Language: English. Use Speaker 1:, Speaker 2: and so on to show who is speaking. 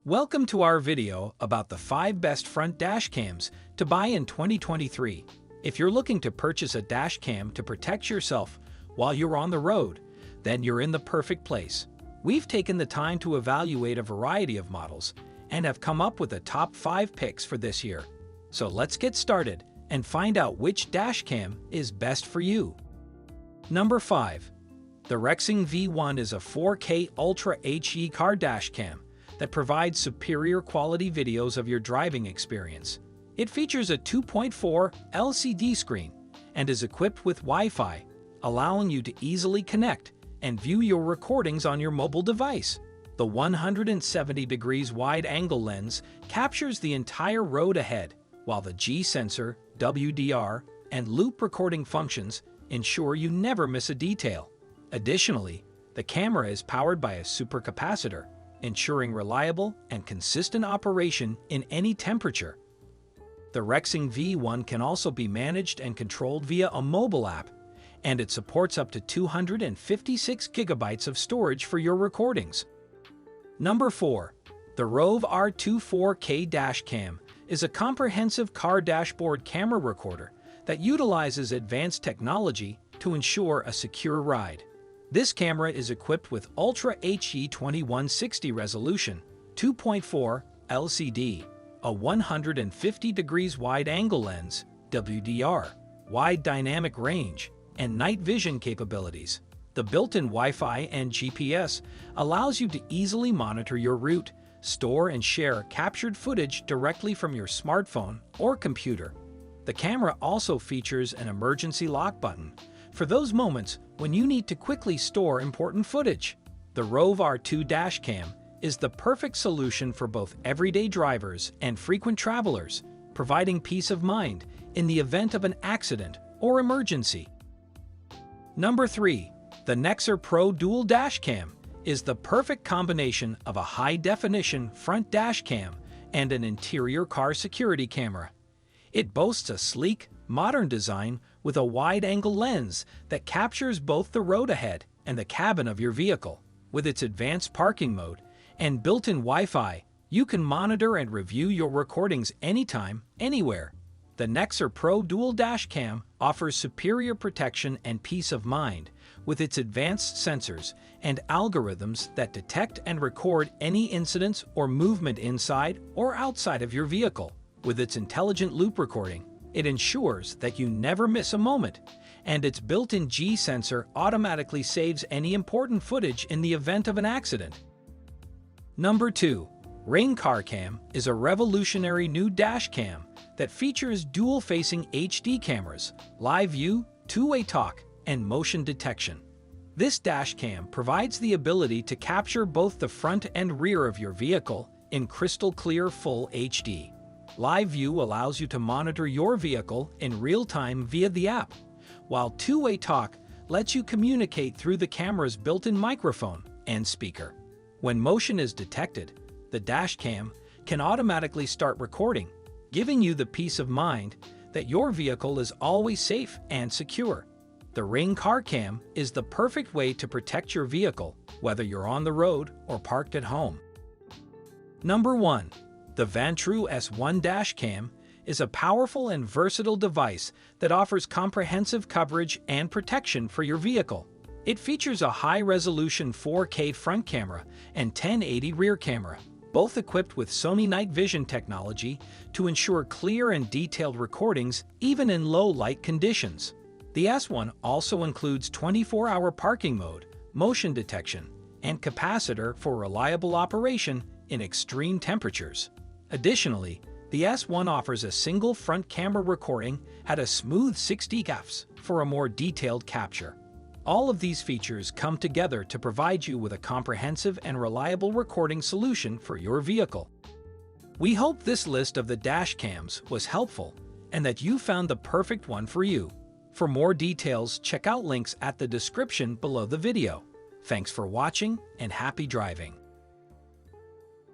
Speaker 1: Welcome to our video about the 5 best front dash cams to buy in 2023. If you're looking to purchase a dash cam to protect yourself while you're on the road, then you're in the perfect place. We've taken the time to evaluate a variety of models and have come up with the top 5 picks for this year. So let's get started and find out which dash cam is best for you. Number 5. The Rexing V1 is a 4K Ultra HD car dash cam that provides superior quality videos of your driving experience. It features a 2.4 LCD screen and is equipped with Wi-Fi, allowing you to easily connect and view your recordings on your mobile device. The 170 degrees wide-angle lens captures the entire road ahead, while the G-sensor, WDR, and loop recording functions ensure you never miss a detail. Additionally, the camera is powered by a supercapacitor, ensuring reliable and consistent operation in any temperature. The Rexing V1 can also be managed and controlled via a mobile app, and it supports up to 256 gigabytes of storage for your recordings. Number 4. The Rove R2 4K Dash Cam is a comprehensive car dashboard camera recorder that utilizes advanced technology to ensure a secure ride. This camera is equipped with Ultra HD 2160 resolution, 2.4 LCD, a 150 degrees wide-angle lens, WDR, wide dynamic range, and night vision capabilities. The built-in Wi-Fi and GPS allows you to easily monitor your route, store and share captured footage directly from your smartphone or computer. The camera also features an emergency lock button for those moments when you need to quickly store important footage. The Rove R2 Dash Cam is the perfect solution for both everyday drivers and frequent travelers, providing peace of mind in the event of an accident or emergency. Number 3. The Nexar Pro Dash Cam is the perfect combination of a high-definition front dash cam and an interior car security camera. It boasts a sleek, modern design with a wide-angle lens that captures both the road ahead and the cabin of your vehicle. With its advanced parking mode and built-in Wi-Fi, you can monitor and review your recordings anytime, anywhere. The Nexar Pro Dash Cam offers superior protection and peace of mind with its advanced sensors and algorithms that detect and record any incidents or movement inside or outside of your vehicle. With its intelligent loop recording, it ensures that you never miss a moment, and its built-in G-sensor automatically saves any important footage in the event of an accident. Number 2. Ring Car Cam is a revolutionary new dash cam that features dual-facing HD cameras, live view, two-way talk, and motion detection. This dash cam provides the ability to capture both the front and rear of your vehicle in crystal-clear full HD. Live View allows you to monitor your vehicle in real time via the app, while two-way talk lets you communicate through the camera's built-in microphone and speaker. When motion is detected, the dash cam can automatically start recording, giving you the peace of mind that your vehicle is always safe and secure. The Ring Car Cam is the perfect way to protect your vehicle, whether you're on the road or parked at home. Number 1. The Vantrue S1 Dash Cam is a powerful and versatile device that offers comprehensive coverage and protection for your vehicle. It features a high-resolution 4K front camera and 1080 rear camera, both equipped with Sony night vision technology to ensure clear and detailed recordings even in low-light conditions. The S1 also includes 24-hour parking mode, motion detection, and capacitor for reliable operation in extreme temperatures. Additionally, the S1 offers a single front camera recording at a smooth 60 fps for a more detailed capture. All of these features come together to provide you with a comprehensive and reliable recording solution for your vehicle. We hope this list of the dash cams was helpful and that you found the perfect one for you. For more details, check out links at the description below the video. Thanks for watching and happy driving.